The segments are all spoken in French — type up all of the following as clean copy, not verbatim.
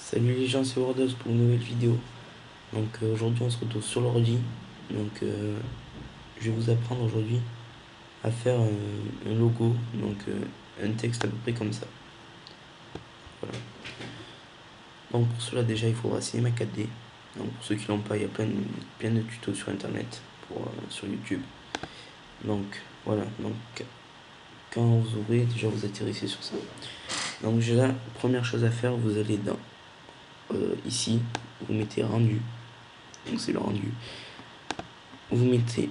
Salut les gens, c'est Wordos pour une nouvelle vidéo. Donc aujourd'hui on se retrouve sur l'ordi. Donc je vais vous apprendre aujourd'hui à faire un logo, donc un texte à peu près comme ça. Voilà. Donc pour cela déjà il faudra Cinema 4D. Donc pour ceux qui l'ont pas, il y a plein de tutos sur internet, sur YouTube. Donc voilà, donc quand vous ouvrez, déjà vous atterrissez sur ça. Donc déjà, première chose à faire, vous allez dans ici, vous mettez rendu. Donc c'est le rendu. Vous mettez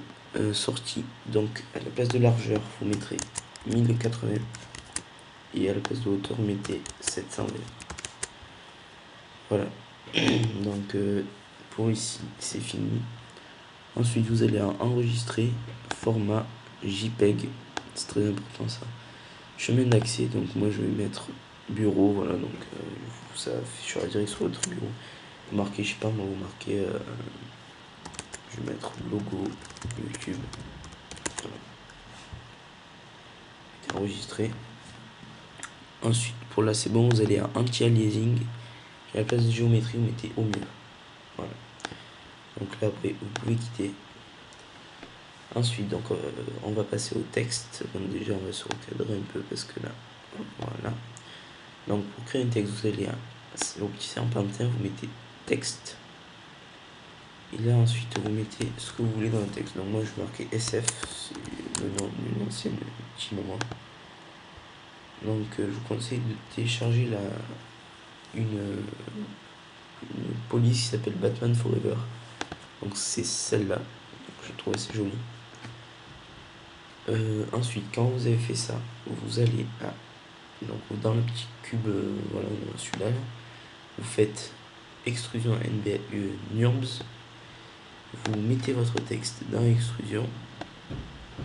sortie, donc à la place de largeur vous mettrez 1080 et à la place de hauteur vous mettez 720. Voilà. Donc pour ici c'est fini. Ensuite vous allez enregistrer format JPEG, c'est très important ça. Chemin d'accès, donc moi je vais mettre bureau, voilà, donc ça affichera direct sur votre bureau. Vous marquez, je sais pas moi, vous marquez je vais mettre logo YouTube. Voilà. Enregistré. Ensuite, pour là c'est bon, vous allez à anti-aliasing et à la place de géométrie vous mettez au mieux. Voilà. Donc là après vous pouvez quitter. Ensuite donc on va passer au texte. Donc déjà on va se recadrer un peu parce que là, voilà. Donc pour créer un texte vous allez au petit serpentin, vous mettez texte. Et là ensuite vous mettez ce que vous voulez dans le texte. Donc moi je vais marquer SF, c'est le nom d'une ancienne petit moment. Donc je vous conseille de télécharger une police qui s'appelle Batman Forever. Donc c'est celle-là. Je trouve assez jolie. Ensuite, quand vous avez fait ça, vous allez donc dans le petit cube, voilà, celui-là, vous faites extrusion NURBS. Vous mettez votre texte dans l'extrusion.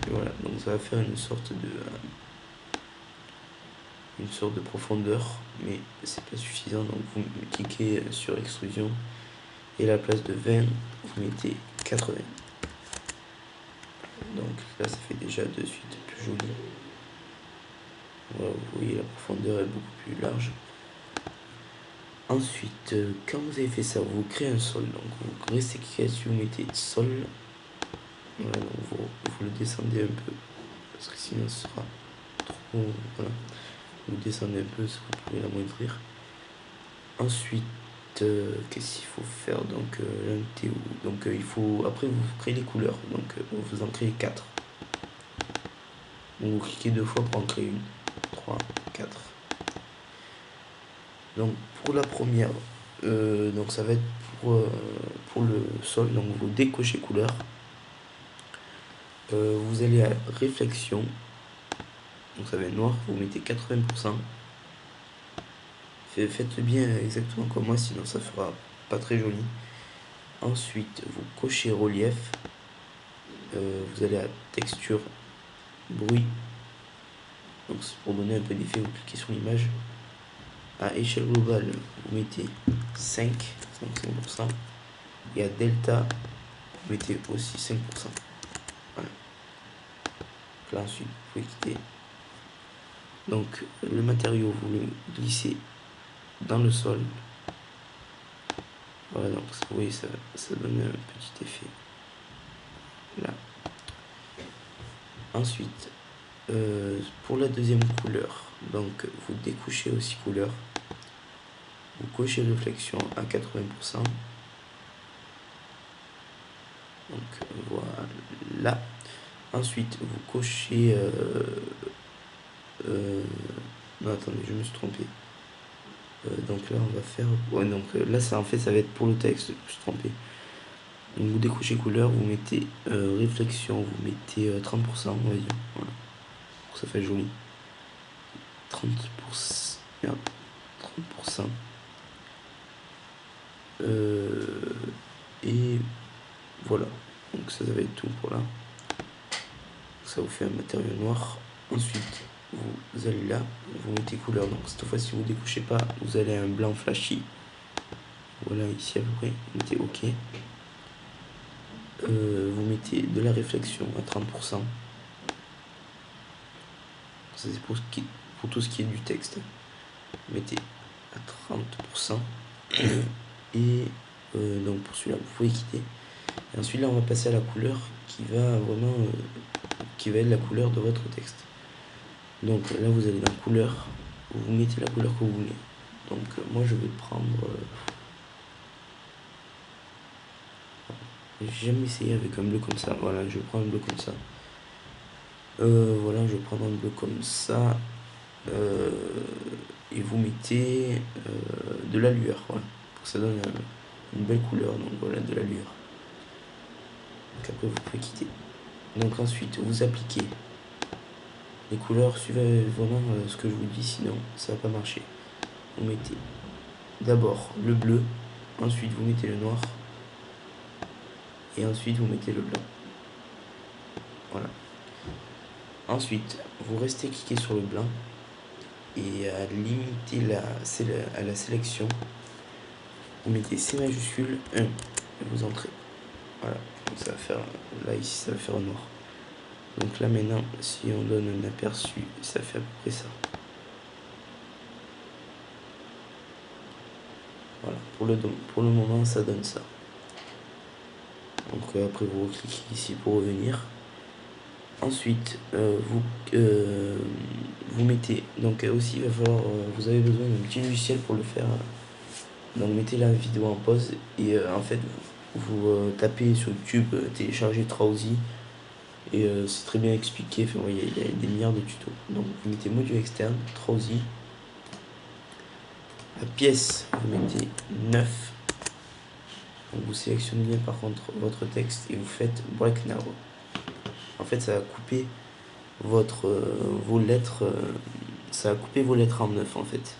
Et voilà, donc ça va faire une sorte de profondeur, mais c'est pas suffisant. Donc vous cliquez sur extrusion et à la place de 20, vous mettez 80. Donc là, ça fait déjà de suite plus joli. Voilà, vous voyez la profondeur est beaucoup plus large. Ensuite, quand vous avez fait ça, vous créez un sol. Donc vous restez cliqué dessus, vous mettez sol. Voilà, donc vous le descendez un peu parce que sinon ce sera trop. Voilà. Vous descendez un peu, ça vous pouvez l'amoindrir. Ensuite, qu'est-ce qu'il faut faire? Donc donc il faut après vous créez les couleurs. Donc vous en créez 4. Donc vous cliquez 2 fois pour en créer une. 3, 4. Donc pour la première, donc ça va être pour le sol. Donc vous décochez couleur. Vous allez à réflexion. Donc ça va être noir. Vous mettez 80%. Faites bien exactement comme moi, sinon ça fera pas très joli. Ensuite vous cochez relief. Vous allez à texture, bruit. Donc c'est pour donner un peu d'effet. Vous cliquez sur l'image. À échelle globale, vous mettez 5%. Et à delta, vous mettez aussi 5%. Voilà. Là ensuite, vous pouvez quitter. Donc le matériau, vous le glissez dans le sol. Voilà, donc vous voyez, ça donne un petit effet. Là. Ensuite, pour la deuxième couleur, donc vous découchez aussi couleur. Vous cochez réflexion à 80%. Donc voilà. Ensuite, vous cochez. Non, attendez, je me suis trompé. Donc là, on va faire. Ouais, donc là, ça en fait, ça va être pour le texte. Je me suis trompé. Donc vous décochez couleur, vous mettez réflexion, vous mettez 30%, on va dire. Voilà. Pour que ça fait joli. 30%. Merde. 30%. Et voilà. Donc ça va être tout pour là. Ça vous fait un matériau noir. Ensuite, vous allez là, vous mettez couleur. Donc cette fois-ci, vous ne découchez pas, vous allez à un blanc flashy. Voilà, ici à peu près, vous mettez OK. Vous mettez de la réflexion à 30%. Ça c'est pour tout ce qui est du texte. Vous mettez à 30%. Et donc pour celui-là, vous pouvez quitter. Et ensuite là, on va passer à la couleur qui va vraiment, qui va être la couleur de votre texte. Donc là, vous allez dans couleur, vous mettez la couleur que vous voulez. Donc moi, je vais prendre. J'ai jamais essayé avec un bleu comme ça. Voilà, je prends un bleu comme ça. Voilà, je vais prendre un bleu comme ça. Et vous mettez de la lueur, voilà, pour que ça donne une belle couleur. Donc voilà, de la lueur. Donc après, vous pouvez quitter. Donc ensuite, vous appliquez les couleurs. Suivez vraiment ce que je vous dis, sinon ça va pas marcher. Vous mettez d'abord le bleu, ensuite vous mettez le noir, et ensuite vous mettez le blanc. Voilà. Ensuite, vous restez cliqué sur le blanc et à limiter à la sélection, vous mettez C majuscule 1 et vous entrez. Voilà. Donc ça va faire, là ici ça va faire noir. Donc là maintenant, si on donne un aperçu, ça fait à peu près ça. Voilà, pour le moment ça donne ça. Donc après vous cliquez ici pour revenir. Ensuite vous mettez, donc aussi il va falloir, vous avez besoin d'un petit logiciel pour le faire. Donc mettez la vidéo en pause et en fait vous tapez sur YouTube, téléchargez Trowzy et c'est très bien expliqué. Enfin, il y a des milliards de tutos. Donc vous mettez module externe, Trowzy. La pièce, vous mettez 9. Donc vous sélectionnez bien par contre votre texte et vous faites break now. En fait ça va couper vos lettres, ça va couper vos lettres en 9 en fait.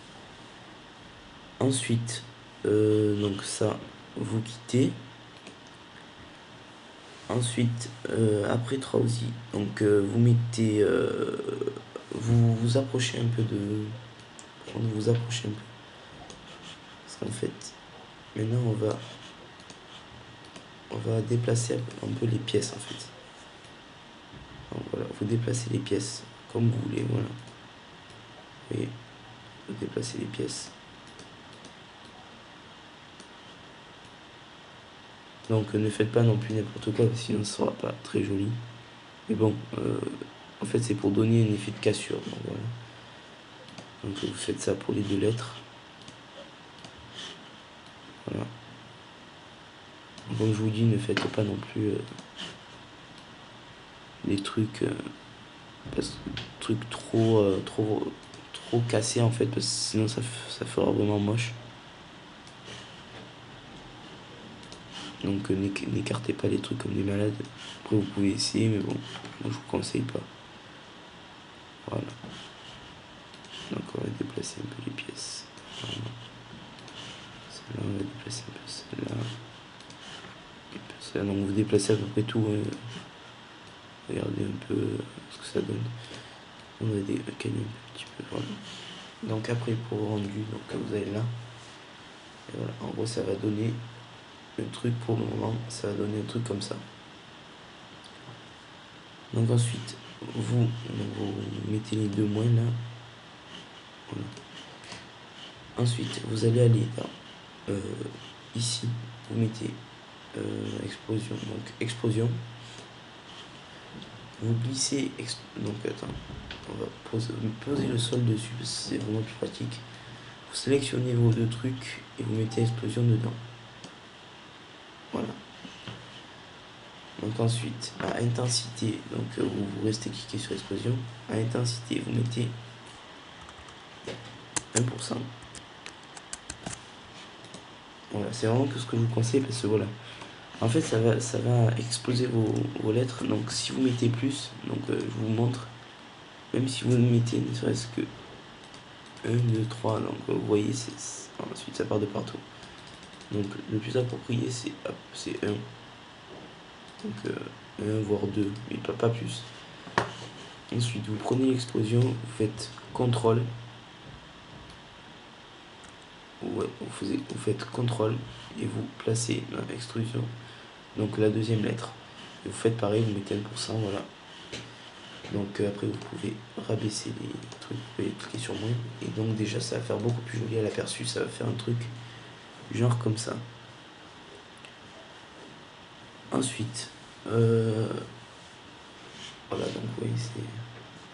Ensuite, donc ça, vous quittez. Ensuite, après Trowzy, donc vous mettez, vous approchez un peu de, vous approchez un peu. Parce qu'en fait, maintenant on va déplacer un peu les pièces en fait. Donc voilà, vous déplacez les pièces comme vous voulez, voilà. Vous voyez, vous déplacez les pièces. Donc ne faites pas non plus n'importe quoi, sinon ce sera pas très joli. Mais bon, en fait c'est pour donner un effet de cassure. Donc voilà. Donc vous faites ça pour les 2 lettres. Voilà. Comme je vous dis, ne faites pas non plus des trucs, trop cassés en fait, parce que sinon ça fera vraiment moche. Donc n'écartez pas les trucs comme des malades. Après vous pouvez essayer, mais bon, moi je vous conseille pas. Voilà. Donc on va déplacer un peu les pièces. Voilà. Celle-là, on va déplacer un peu celle-là. Et puis celle-là, donc vous déplacez à peu près tout. Regardez un peu ce que ça donne. On va décaler un petit peu. Voilà. Donc après pour le rendu, donc vous allez là. Et voilà, en gros ça va donner un truc pour le moment, ça va donner un truc comme ça. Donc ensuite, vous mettez les 2 moins là. Voilà. Ensuite, vous allez aller dans, ici, vous mettez explosion, donc explosion. Vous glissez, donc attends, on va poser le sol dessus parce que c'est vraiment plus pratique. Vous sélectionnez vos 2 trucs et vous mettez explosion dedans. Voilà. Donc ensuite, à intensité, donc vous restez cliqué sur explosion. À intensité, vous mettez 1%. Voilà, c'est vraiment que ce que je vous conseille parce que voilà. En fait, ça va exploser vos lettres. Donc si vous mettez plus, donc je vous montre, même si vous mettez ne serait-ce que 1, 2, 3, donc vous voyez, ensuite ça part de partout. Donc le plus approprié c'est 1. Donc 1 voire 2, mais pas plus. Ensuite vous prenez l'explosion, vous faites CTRL. Ouais, vous faites CTRL et vous placez l'extrusion, donc la 2e lettre. Et vous faites pareil, vous mettez 1%, voilà. Donc après vous pouvez rabaisser les trucs, vous pouvez cliquer sur moins. Et donc déjà ça va faire beaucoup plus joli à l'aperçu, ça va faire un truc genre comme ça. Ensuite, voilà, donc oui, c'est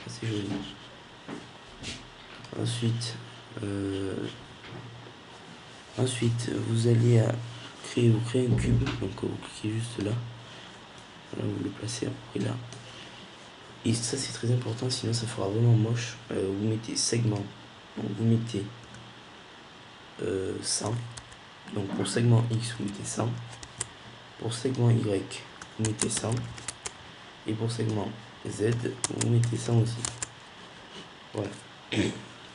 assez joli. Ensuite, vous allez vous créez un cube, donc vous cliquez juste là. Voilà, vous le placez à peu près là. Et ça c'est très important, sinon ça fera vraiment moche. Vous mettez segment, donc vous mettez 100. Donc pour segment X, vous mettez 100. Pour segment Y, vous mettez 100. Et pour segment Z, vous mettez 100 aussi. Voilà.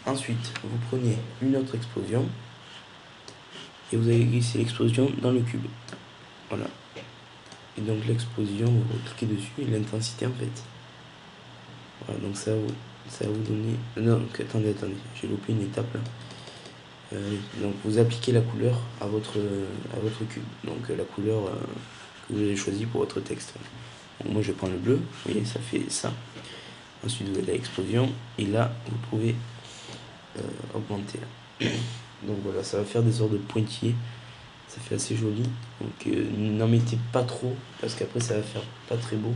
Ensuite, vous prenez une autre explosion et vous allez glisser l'explosion dans le cube. Voilà. Et donc l'explosion, vous cliquez dessus et l'intensité en fait. Voilà, donc ça va vous donner... Non, attendez, j'ai loupé une étape là. Donc vous appliquez la couleur à votre cube. Donc la couleur que vous avez choisie pour votre texte. Donc, moi je prends le bleu, vous voyez, ça fait ça. Ensuite vous avez l'explosion et là vous pouvez augmenter là. Donc voilà, ça va faire des sortes de pointillés. Ça fait assez joli. Donc n'en mettez pas trop parce qu'après ça va faire pas très beau.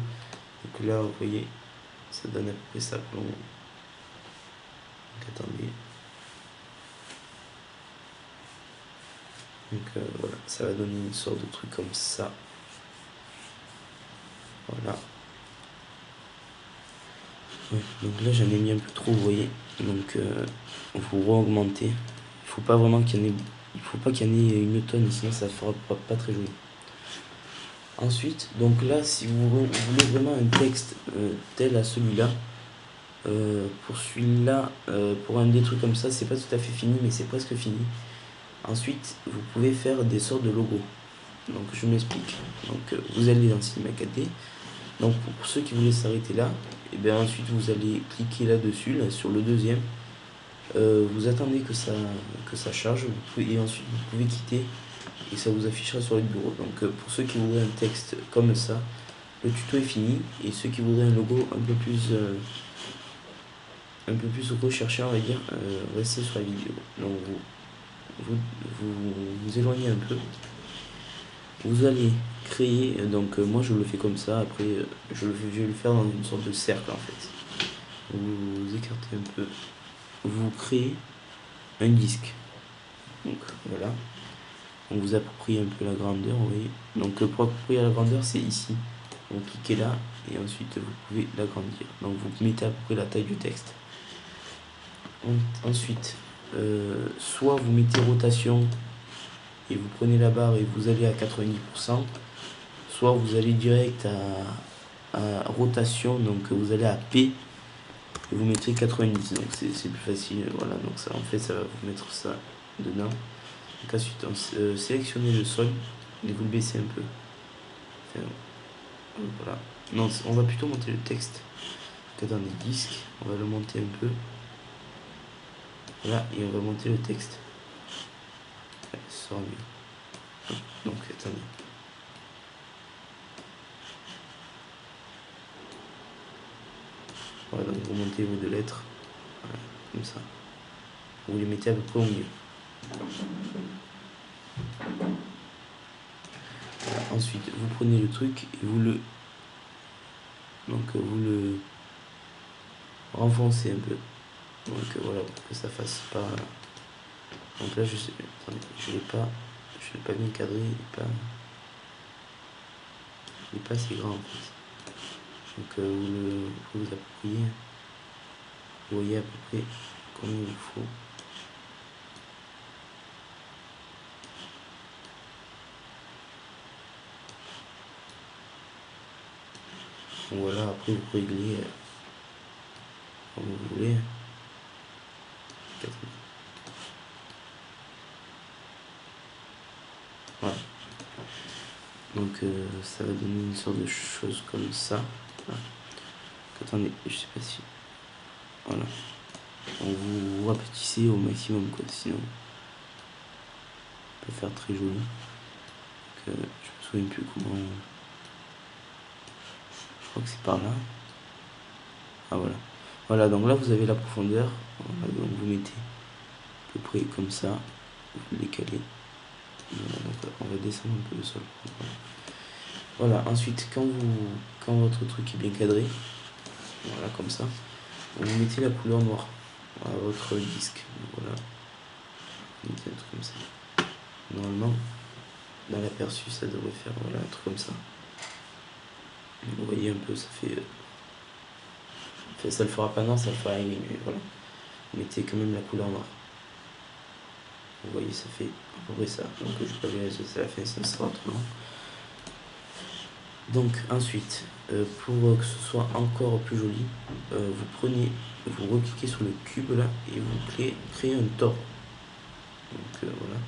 Donc là vous voyez, ça donne à peu près ça. Donc attendez. Donc voilà, ça va donner une sorte de truc comme ça. Voilà. Ouais, donc là j'en ai mis un peu trop, vous voyez. Donc vous re-augmentez. Il faut pas vraiment qu'il y en ait. Il faut pas qu'il y en ait une tonne, sinon ça fera pas très joli. Ensuite, donc là, si vous voulez vraiment un texte tel à celui-là, pour celui-là, pour un des trucs comme ça, c'est pas tout à fait fini, mais c'est presque fini. Ensuite, vous pouvez faire des sortes de logos. Donc je m'explique. Donc vous allez dans Cinema 4D. Donc pour ceux qui voulaient s'arrêter là, et bien ensuite vous allez cliquer là-dessus, là, sur le deuxième. Vous attendez que ça charge, et ensuite vous pouvez quitter et ça vous affichera sur le bureau. Donc pour ceux qui voudraient un texte comme ça, le tuto est fini, et ceux qui voudraient un logo un peu plus recherché, on va dire, restez sur la vidéo. Donc vous éloignez un peu. Vous allez créer, donc moi je le fais comme ça, après je vais le faire dans une sorte de cercle en fait. Vous écartez un peu, vous créez un disque. Donc voilà, on vous approprie un peu la grandeur, vous voyez. Donc pour approprier la grandeur, c'est ici. Vous cliquez là et ensuite vous pouvez l'agrandir. Donc vous mettez à peu près la taille du texte. Ensuite, soit vous mettez rotation et vous prenez la barre et vous allez à 90%, soit vous allez direct à rotation, donc vous allez à P et vous mettez 90, donc c'est plus facile. Voilà, donc ça en fait ça va vous mettre ça dedans. Donc ensuite sélectionnez le sol et vous le baissez un peu. Enfin, voilà. Non, on va plutôt monter le texte que dans les disques. On va le monter un peu. Voilà, et on va monter le texte. Ouais, ça sera mieux. Donc attendez. Voilà, donc vous montez vos deux lettres. Voilà, comme ça. Vous les mettez à peu près au milieu. Voilà, ensuite, vous prenez le truc et vous le renfoncez un peu. Donc voilà, pour que ça fasse pas. Donc là, je l'ai pas bien cadré, il n'est pas assez grand en fait. Donc vous appropriez, vous voyez à peu près combien il vous faut. Donc voilà, après vous réglez comme vous voulez. Voilà. Donc ça va donner une sorte de chose comme ça. Voilà. Attendez, je sais pas si. Voilà. Donc vous rapetissez au maximum quoi, sinon ça peut faire très joli. Donc, je me souviens plus comment. Je crois que c'est par là. Ah voilà. Voilà, donc là vous avez la profondeur. Voilà, donc vous mettez à peu près comme ça. Vous les calez. Donc on va descendre un peu le sol. Voilà, ensuite quand votre truc est bien cadré, voilà comme ça, vous mettez la couleur noire à votre disque. Voilà, vous mettez un truc comme ça. Normalement, dans l'aperçu, ça devrait faire voilà, un truc comme ça. Vous voyez un peu, ça fait. Ça le fera pas noir, ça le fera rien, mais voilà. Vous mettez quand même la couleur noire. Vous voyez, ça fait à peu près ça. Donc je vais pas les résultats à la fin, ça sera trop long. Donc ensuite, pour que ce soit encore plus joli, vous recliquez sur le cube là et vous créez un tort. Donc voilà.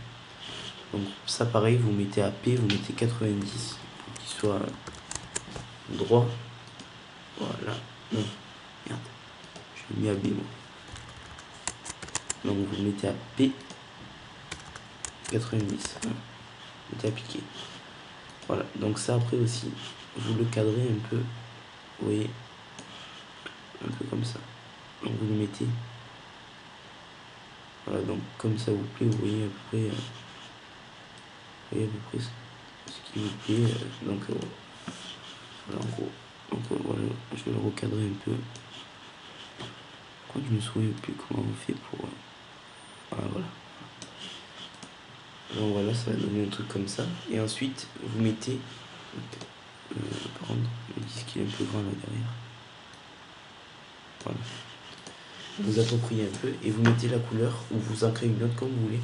Donc ça pareil, vous mettez à P, vous mettez 90 pour qu'il soit droit. Voilà. Non, merde. Je l'ai mis à B moi. Donc vous mettez à P 90. Voilà. Vous mettez appliqué. Voilà. Donc ça après aussi, vous le cadrez un peu. Vous voyez. Un peu comme ça. Donc vous le mettez. Voilà, donc comme ça vous plaît, vous voyez à peu près. Vous voyez à peu près ce qui vous plaît. Donc voilà en gros. Donc voilà, je vais le recadrer un peu. Pourquoi je me souviens plus comment on fait pour. Voilà, voilà. Donc voilà, ça va donner un truc comme ça. Et ensuite, vous mettez. Par contre, le disque est un peu grand là derrière. Voilà. Vous appropriez un peu et vous mettez la couleur ou vous en créez une autre comme vous voulez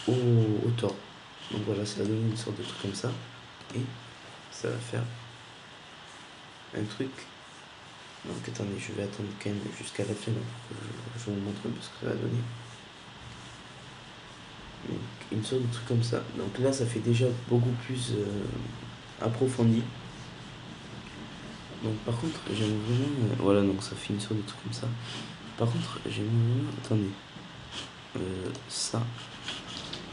au tort. Donc voilà, ça va donner une sorte de truc comme ça. Et ça va faire un truc. Donc attendez, je vais attendre quand même jusqu'à la fin. Je vous montre un peu ce que ça va donner. Donc, une sorte de truc comme ça. Donc là, ça fait déjà beaucoup plus approfondi. Donc par contre, j'aime vraiment. Voilà, donc ça fait une sorte de truc comme ça. Par contre, j'aime vraiment. Attendez. Ça.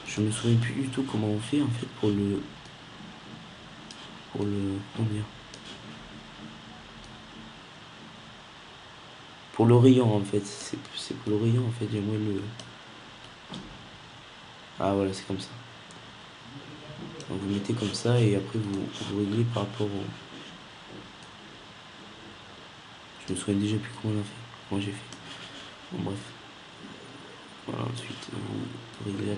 Je me souviens plus du tout comment on fait en fait pour le. Comment dire. Pour le rayon en fait. C'est pour le rayon en fait. J'aimerais le. Ah voilà, c'est comme ça. Donc vous mettez comme ça et après vous réglez par rapport au. Je me souviens déjà plus comment on a fait. Comment j'ai fait. Bon bref. Voilà, ensuite vous réglez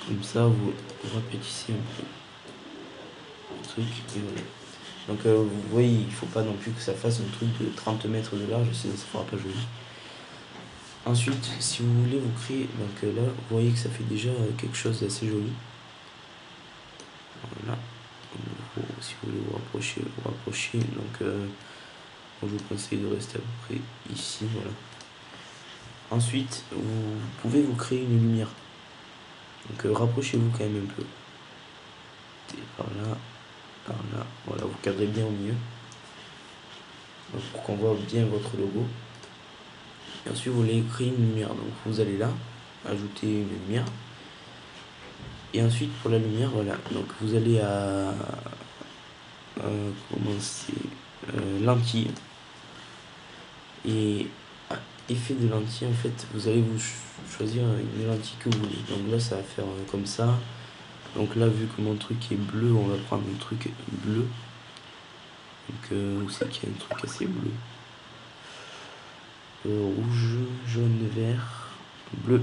comme ça, vous rapétissez un peu le truc et voilà. Donc vous voyez, il faut pas non plus que ça fasse un truc de 30 mètres de large, sinon ça fera pas joli. Ensuite, si vous voulez vous créer, donc là, vous voyez que ça fait déjà quelque chose d'assez joli. Voilà. Si vous voulez vous rapprocher. Donc je vous conseille de rester à peu près ici, voilà. Ensuite, vous pouvez vous créer une lumière. Donc rapprochez-vous quand même un peu. Et par là, voilà, vous cadrez bien au milieu. Donc, pour qu'on voit bien votre logo. Et ensuite, vous voulez créer une lumière. Donc, vous allez là, ajouter une lumière. Et ensuite, pour la lumière, voilà. Donc, vous allez à commencer lentille. Et à effet de lentille, en fait, vous allez vous choisir une lentille que vous voulez. Donc là, ça va faire comme ça. Donc là, vu que mon truc est bleu, on va prendre un truc bleu. Donc où c'est qu'il y a un truc assez bleu. Rouge, jaune, vert, bleu.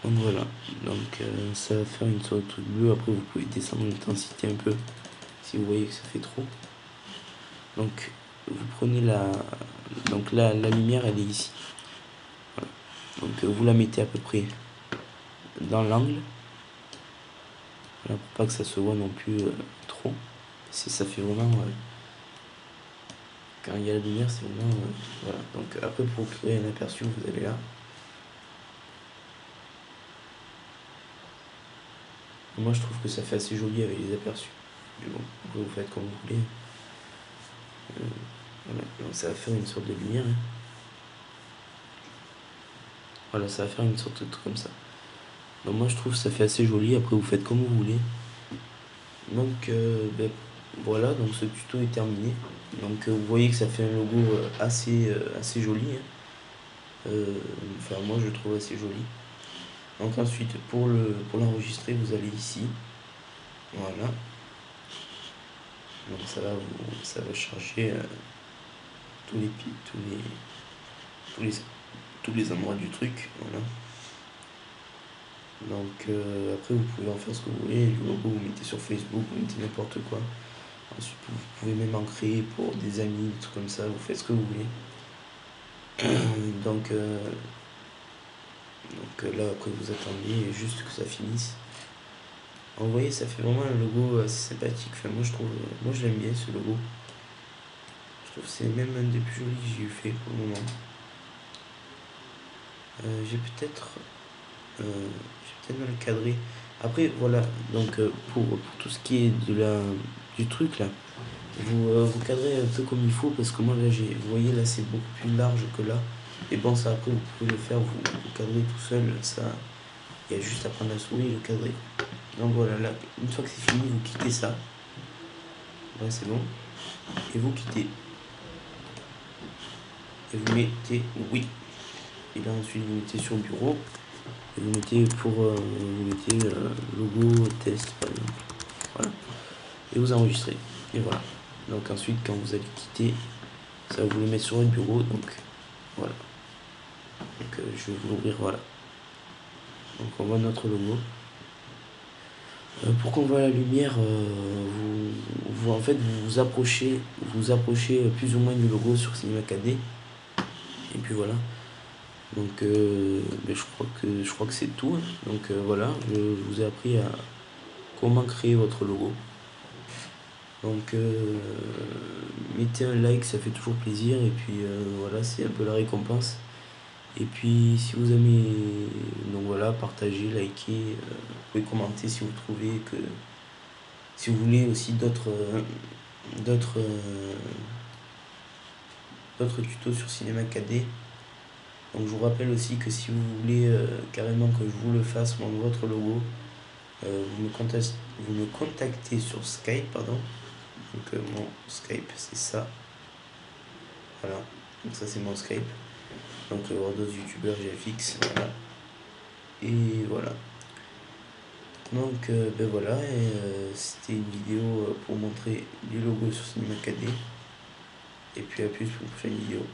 Donc voilà. Donc ça va faire une sorte de truc bleu. Après, vous pouvez descendre l'intensité un peu si vous voyez que ça fait trop. Donc vous prenez donc la lumière, elle est ici. Voilà. Donc vous la mettez à peu près dans l'angle. Voilà, pour pas que ça se voit non plus trop. Ça fait vraiment. Quand il y a la lumière, c'est vraiment. Voilà. Donc après, pour créer un aperçu, vous allez là. Moi, je trouve que ça fait assez joli avec les aperçus. Mais bon, vous faites comme vous voulez. Voilà. Donc ça va faire une sorte de lumière. Hein. Voilà, ça va faire une sorte de truc comme ça. Donc moi, je trouve que ça fait assez joli. Après, vous faites comme vous voulez. Donc, voilà. Donc ce tuto est terminé. Donc vous voyez que ça fait un logo assez joli. Hein. Enfin, moi je le trouve assez joli. Donc ensuite, pour l'enregistrer, vous allez ici. Voilà. Donc ça va charger tous les, tous les, tous les endroits du truc. Voilà. Donc après, vous pouvez en faire ce que vous voulez. Le logo, vous mettez sur Facebook, vous mettez n'importe quoi. Ensuite, vous pouvez même en créer pour des amis, des trucs comme ça. Vous faites ce que vous voulez. Donc, là, après, vous attendez juste que ça finisse. Vous voyez, ça fait vraiment un logo assez sympathique. Enfin, moi je l'aime bien ce logo. Je trouve que c'est même un des plus jolis que j'ai eu fait pour le moment. J'ai peut-être mal cadré. Après, voilà, donc pour tout ce qui est du truc là, vous cadrez un peu comme il faut parce que moi là, vous voyez là, c'est beaucoup plus large que là. Et bon, ça après, vous pouvez le faire, vous cadrez tout seul. Ça, il y a juste à prendre la souris et le cadrer. Donc voilà, là, une fois que c'est fini, vous quittez ça. Ouais, c'est bon. Et vous quittez. Et vous mettez oui. Et là ensuite vous mettez sur bureau. Et vous mettez logo test par exemple. Voilà. Et vous enregistrez. Et voilà. Donc ensuite quand vous allez quitter, ça va vous le mettre sur votre bureau. Donc voilà. Donc je vais vous l'ouvrir, voilà. Donc on voit notre logo. Pour qu'on voit la lumière, en fait vous approchez plus ou moins du logo sur Cinema 4D. Et puis voilà. Donc je crois que c'est tout. Donc voilà, je vous ai appris à comment créer votre logo. Donc mettez un like, ça fait toujours plaisir. Et puis voilà, c'est un peu la récompense. Et puis si vous aimez, donc voilà, partagez, likez, vous pouvez commenter si vous trouvez que si vous voulez aussi d'autres tutos sur Cinema 4D. Donc je vous rappelle aussi que si vous voulez carrément que je vous le fasse, votre logo, vous me contactez sur Skype, pardon. Donc mon Skype c'est ça. Voilà, donc ça c'est mon Skype. Donc Wordos YouTuber GFX, voilà. Et voilà. Donc ben voilà, c'était une vidéo pour montrer du logo sur Cinema 4D. Et puis à plus pour une prochaine vidéo.